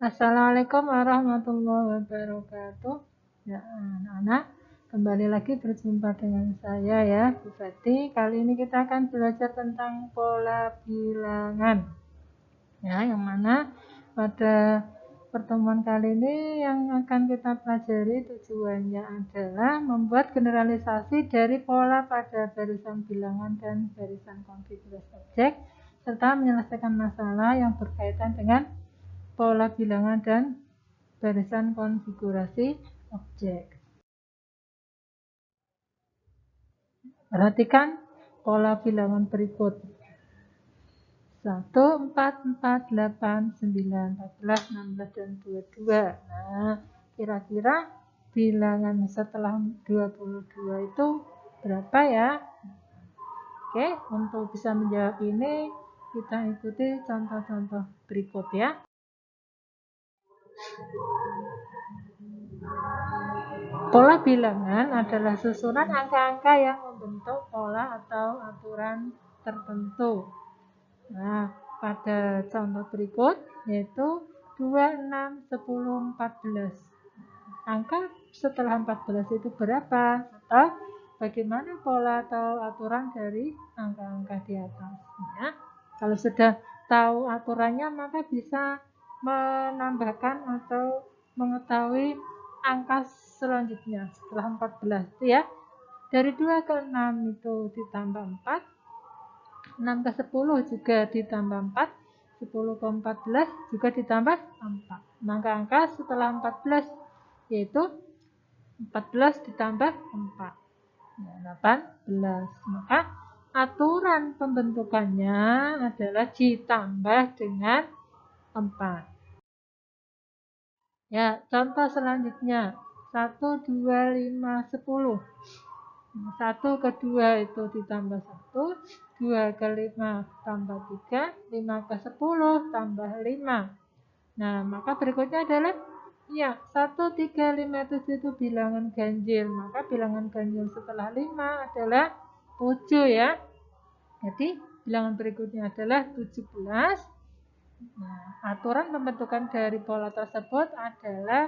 Assalamualaikum warahmatullahi wabarakatuh. Ya, anak-anak, kembali lagi berjumpa dengan saya ya, Bu Fati. Kali ini kita akan belajar tentang pola bilangan. Ya, yang mana pada pertemuan kali ini yang akan kita pelajari tujuannya adalah membuat generalisasi dari pola pada barisan bilangan dan barisan konfigurasi objek, serta menyelesaikan masalah yang berkaitan dengan pola bilangan dan barisan konfigurasi objek. Perhatikan pola bilangan berikut. 1, 4, 4, 8, 9, 14, 16, dan 22. Nah, kira-kira bilangan setelah 22 itu berapa ya? Oke, untuk bisa menjawab ini, kita ikuti contoh-contoh berikut ya. Pola bilangan adalah susunan angka-angka yang membentuk pola atau aturan tertentu. Nah, pada contoh berikut yaitu 2, 6, 10, 14. Angka setelah 14 itu berapa? Atau bagaimana pola atau aturan dari angka-angka di atas? Ya, kalau sudah tahu aturannya maka bisa menambahkan atau mengetahui angka selanjutnya setelah 14 itu ya. Dari 2 ke 6 itu ditambah 4, 6 ke 10 juga ditambah 4, 10 ke 14 juga ditambah 4. Maka angka setelah 14 yaitu 14 ditambah 4, 18. Maka aturan pembentukannya adalah ditambah dengan 4. Ya, contoh selanjutnya 1, 2, 5, 10. 1 ke 2 itu ditambah 1, 2 ke 5 tambah 3, 5 ke 10 tambah 5. Nah, maka berikutnya adalah ya, 1, 3, 5, 7 itu bilangan ganjil. Maka bilangan ganjil setelah 5 adalah 7 ya. Jadi, bilangan berikutnya adalah 17. Nah, aturan pembentukan dari pola tersebut adalah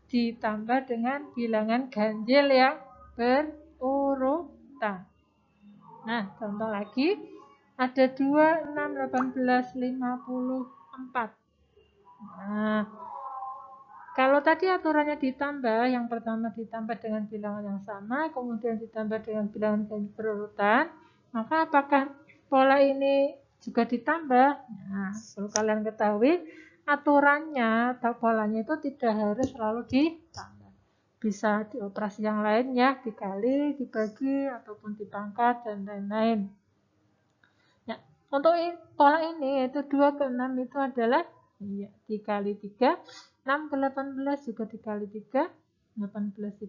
ditambah dengan bilangan ganjil yang berurutan. Nah, contoh lagi ada 2, 6, 18, 54. Nah, kalau tadi aturannya ditambah, yang pertama ditambah dengan bilangan yang sama, kemudian ditambah dengan bilangan ganjil berurutan, maka apakah pola ini juga ditambah? Nah, perlu kalian ketahui, aturannya atau polanya itu tidak harus selalu ditambah. Bisa di operasi yang lain ya, dikali, dibagi, ataupun dipangkat, dan lain-lain. Ya, untuk pola ini yaitu 2 ke 6 itu adalah ya, dikali 3, 6 ke 18 juga dikali 3, 18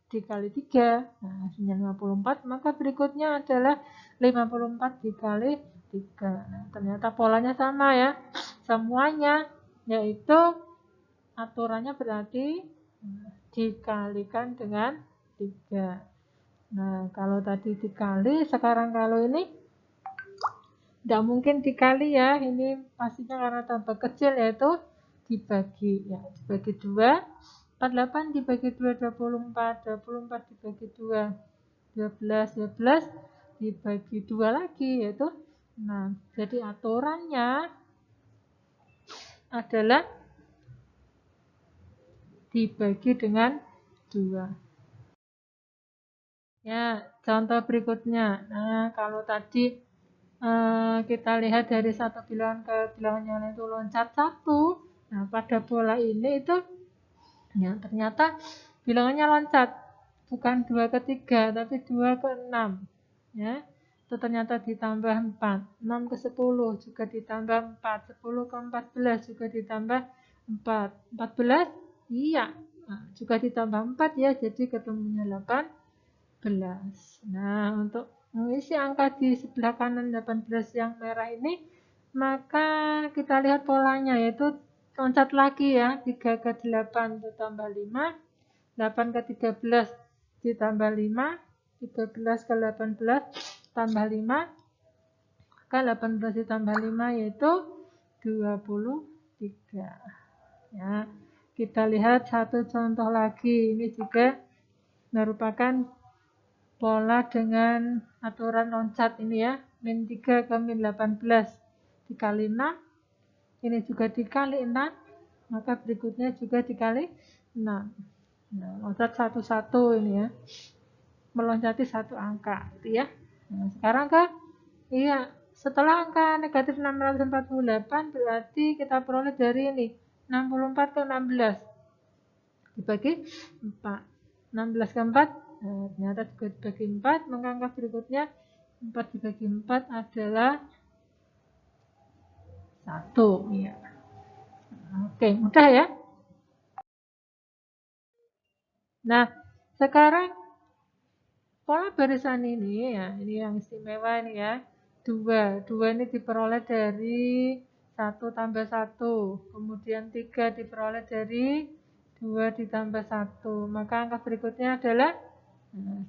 dikali 3, nah hasilnya 54, maka berikutnya adalah 54 dikali 3. Nah, ternyata polanya sama ya, semuanya, yaitu aturannya berarti dikalikan dengan 3. Nah, kalau tadi dikali, sekarang kalau ini tidak mungkin dikali ya, ini pastinya karena tambah kecil, yaitu dibagi ya, dibagi 2, 48 dibagi 2, 24, 24 dibagi 2, 12, 12 dibagi 2 lagi, yaitu 6. Jadi aturannya adalah dibagi dengan 2. Ya, contoh berikutnya. Nah, kalau tadi kita lihat dari satu bilangan ke bilangan yang lain itu loncat 1. Nah, pada pola ini itu ya, ternyata bilangannya loncat. Bukan 2 ke 3, tapi 2 ke 6. Ya, itu ternyata ditambah 4. 6 ke 10 juga ditambah 4. 10 ke 14 juga ditambah 4. 14? Iya. Nah, juga ditambah 4 ya, jadi ketemunya 18. Nah, untuk mengisi angka di sebelah kanan 18 yang merah ini, maka kita lihat polanya, yaitu loncat lagi ya, 3 ke 8 itu tambah 5, 8 ke 13 ditambah 5, 13 ke 18 tambah 5, maka 18 ditambah 5 yaitu 23. Ya, kita lihat satu contoh lagi. Ini juga merupakan pola dengan aturan loncat ini ya. Min 3 ke min 18 dikali 6. Ini juga dikali 6. Maka berikutnya juga dikali 6. Nah, loncat satu-satu ini ya. Meloncati satu angka gitu ya. Nah, sekarang ke iya, setelah angka negatif 648 berarti kita peroleh dari ini 64 ke 16 dibagi 4. 16 ke 4, nah, ternyata juga dibagi 4, maka angka berikutnya 4 dibagi 4 adalah 1. Ya. Oke, mudah ya. Nah, sekarang pola barisan ini ya, ini yang istimewa ini ya. 2 ini diperoleh dari 1 tambah 1. Kemudian 3 diperoleh dari 2 ditambah 1. Maka angka berikutnya adalah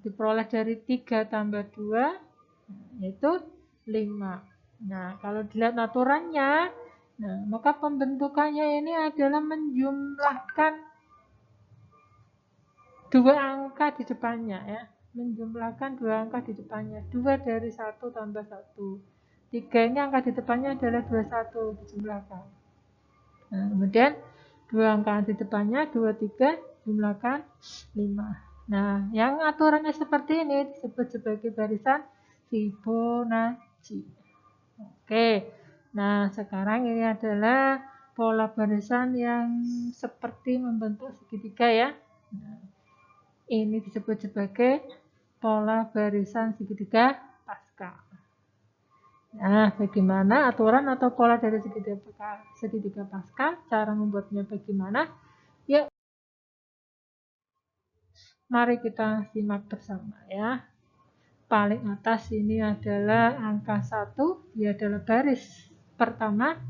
diperoleh dari 3 tambah 2, yaitu 5. Nah, kalau dilihat aturannya, nah, maka pembentukannya ini adalah menjumlahkan dua angka di depannya ya. Menjumlahkan dua angka di depannya. 2 dari 1 tambah 1. 3 ini angka di depannya adalah 21 dijumlahkan. Nah, kemudian dua angka di depannya 23 jumlahkan 5. Nah, yang aturannya seperti ini disebut sebagai barisan Fibonacci. Oke. Nah, sekarang ini adalah pola barisan yang seperti membentuk segitiga ya. Nah, ini disebut sebagai pola barisan segitiga Pascal. Nah, bagaimana aturan atau pola dari segitiga Pascal? Cara membuatnya bagaimana? Yuk, mari kita simak bersama ya. Paling atas ini adalah angka 1, dia adalah baris pertama.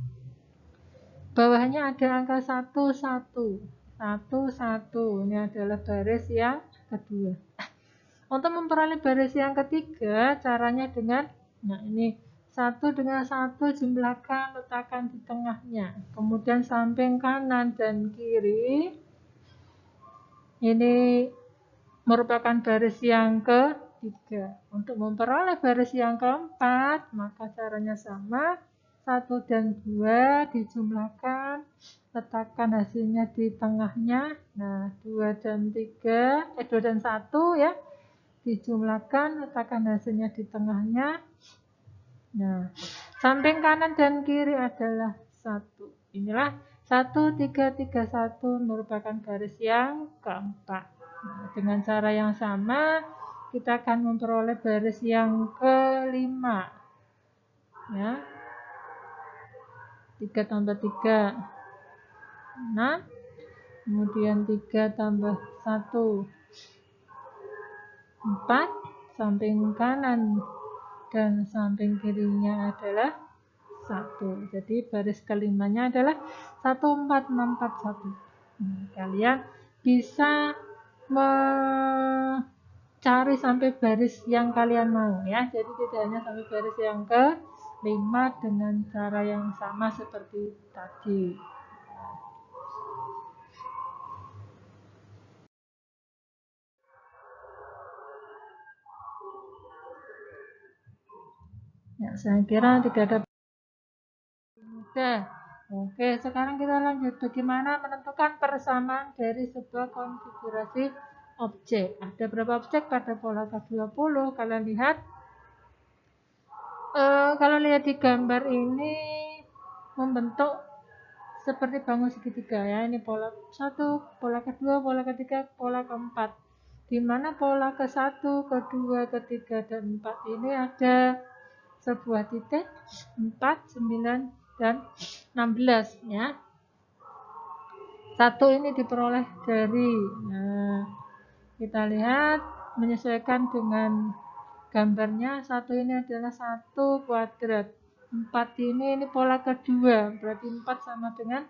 Bawahnya ada angka 1, 1. 1, 1. Ini adalah baris yang kedua. Untuk memperoleh baris yang ketiga, caranya dengan, nah ini 1 dengan 1 jumlahkan, letakkan di tengahnya. Kemudian samping kanan dan kiri, ini merupakan baris yang ketiga. Untuk memperoleh baris yang keempat, maka caranya sama. 1 dan 2 dijumlahkan, letakkan hasilnya di tengahnya. Nah, 2 dan 1 ya. Dijumlahkan, letakkan hasilnya di tengahnya. Nah, samping kanan dan kiri adalah 1. Inilah 1, 3, 3, 1 merupakan baris yang keempat. Nah, dengan cara yang sama, kita akan memperoleh baris yang kelima. Ya. 3 tambah 3, 6. Kemudian 3 tambah 1, 4. Samping kanan dan samping kirinya adalah 1. Jadi baris kelimanya adalah 1, 4, 6, 4, 1. Nah, kalian bisa mencari sampai baris yang kalian mau ya. Jadi tidak hanya sampai baris yang ke-5 dengan cara yang sama seperti tadi. Ya, saya kira tidak ada mudah. Oke, sekarang kita lanjut bagaimana menentukan persamaan dari sebuah konfigurasi objek. Ada berapa objek pada pola K20? Kalian lihat. Kalau lihat di gambar ini membentuk seperti bangun segitiga ya. Ini pola 1, pola kedua, pola ketiga, pola keempat. Di mana pola ke-1, kedua, ketiga, dan 4 ini ada sebuah titik 4, 9, dan 16 ya. 1 ini diperoleh dari, nah, kita lihat menyesuaikan dengan gambarnya. 1 ini adalah 1 kuadrat. 4 ini pola kedua, berarti 4 sama dengan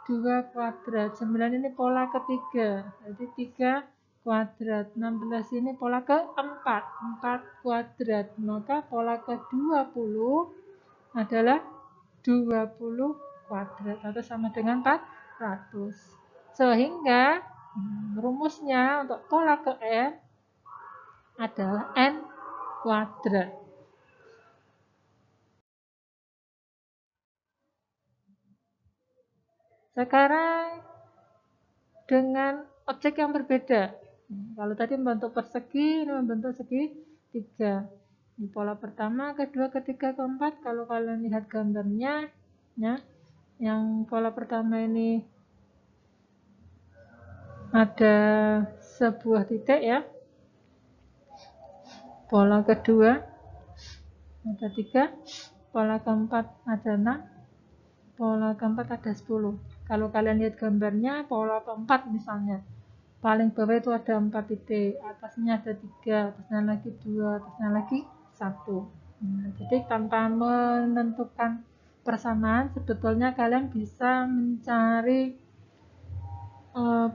2 kuadrat. 9 ini pola ketiga, jadi 3 kuadrat. 16 ini pola keempat, 4 kuadrat. Maka pola ke-20 adalah 20 kuadrat atau sama dengan 4 Sehingga rumusnya untuk pola ke N adalah N kuadrat. Sekarang dengan objek yang berbeda. Kalau tadi membentuk persegi, ini membentuk segitiga. Ini pola pertama, kedua, ketiga, keempat. Kalau kalian lihat gambarnya, ya, yang pola pertama ini ada sebuah titik ya. Pola kedua ada 3, pola keempat ada 6, pola keempat ada 10. Kalau kalian lihat gambarnya, pola keempat misalnya, paling bawah itu ada 4 titik, atasnya ada 3, atasnya lagi 2, atasnya lagi 1. Nah, jadi tanpa menentukan persamaan, sebetulnya kalian bisa mencari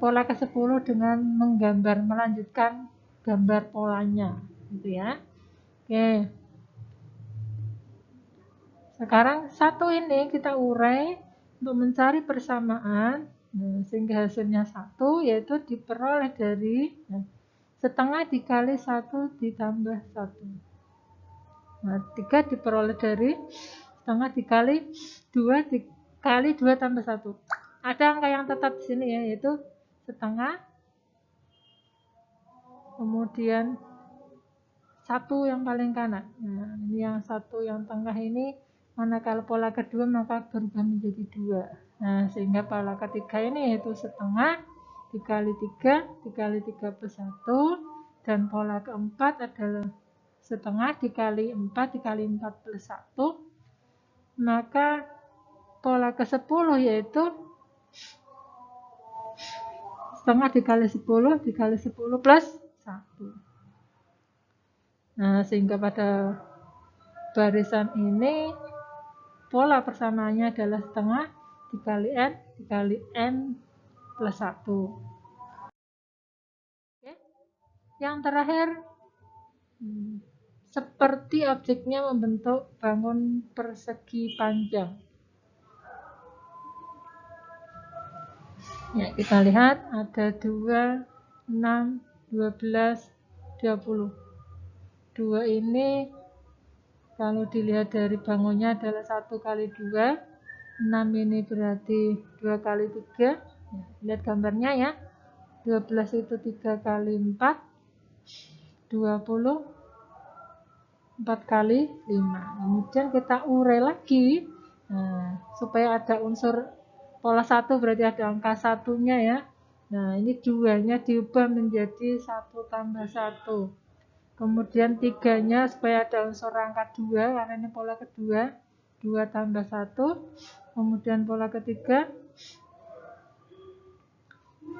pola ke-10 dengan menggambar, melanjutkan gambar polanya, gitu ya. Oke. Sekarang satu ini kita urai untuk mencari persamaan, sehingga hasilnya 1, yaitu diperoleh dari setengah dikali 1 ditambah 1. Nah, 3 diperoleh dari setengah dikali 2 dikali 2 tambah 1. Ada angka yang tetap di sini ya, yaitu setengah, kemudian 1 yang paling kanan. Nah, ini yang 1 yang tengah ini, manakala pola kedua maka berubah menjadi 2. Nah, sehingga pola ketiga ini yaitu setengah dikali 3 dikali 3 plus 1, dan pola keempat adalah setengah dikali 4 dikali 4 plus 1. Maka pola ke-10 yaitu setengah dikali 10 dikali 10 plus 1. Nah, sehingga pada barisan ini pola persamaannya adalah setengah dikali N plus 1. Oke. Yang terakhir, seperti objeknya membentuk bangun persegi panjang. Ya, kita lihat ada 2, 6, 12, 20. 2 ini kalau dilihat dari bangunnya adalah 1 kali 2, 6 ini berarti 2 kali 3. Lihat gambarnya ya, 12 itu 3 kali 4, 20, 4 kali 5. Kemudian kita urai lagi, supaya ada unsur pola 1 berarti ada angka 1-nya ya. Nah, ini 2-nya diubah menjadi 1 tambah 1. Kemudian 3-nya supaya ada unsur angka 2, karena ini pola kedua, 2 tambah 1. Kemudian pola ketiga,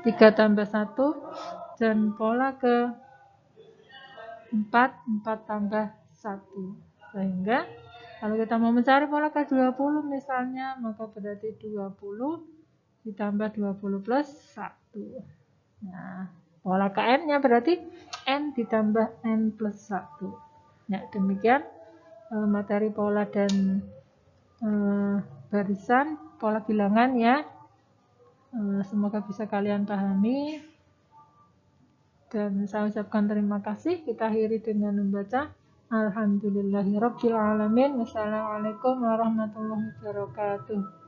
3 tambah 1. Dan pola ke-4, 4 tambah 1. Sehingga kalau kita mau mencari pola ke-20 misalnya, maka berarti 20 ditambah 20 plus 1. Nah, pola ke N-nya berarti N ditambah N plus 1. Nah, demikian materi pola dan barisan, pola bilangan ya. Semoga bisa kalian pahami. Dan saya ucapkan terima kasih. Kita akhiri dengan membaca Alhamdulillahirabbil alamin. Wassalamualaikum warahmatullahi wabarakatuh.